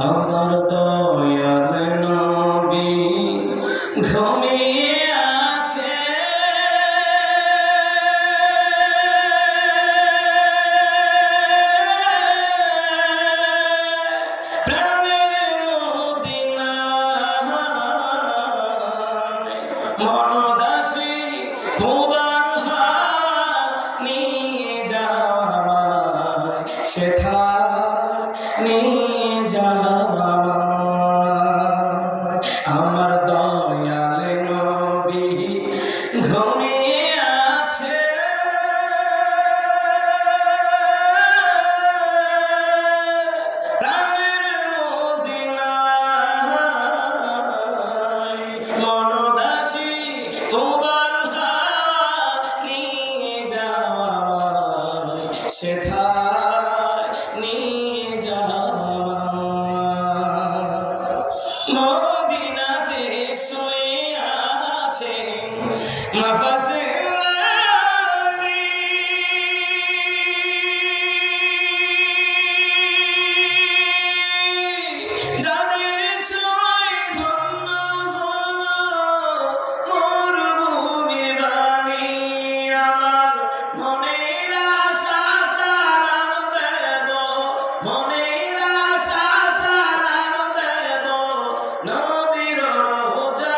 আমার দয়াল নবী ঘুমিয়ে আছে, প্রাণের মদিনায় মনদাসী ভুবন নিয়ে যাওয়া সেথা নিয়ে যাওয়া আমার দয়াল নবী ঘুমিয়ে আছে, প্রাণের মদিনায় মনদাসী তোমার নিয়ে যাওয়া সেথা নিয়ে যাওয়া মদিনাতে শুয়ে আছেন মাফাতেল আলী, যাদের ছোঁয়ায় ধন্য হলো মরুভূমির বাণী। আমার মনের আশা সালাম দেব, মনের আশা সালাম দেব নবীর রোজায়,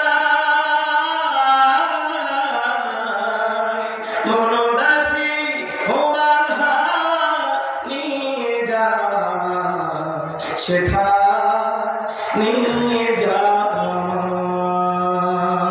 মনদাসী ভোলার নিয়ে যাওয়া সেথা নিয়ে যাওয়া।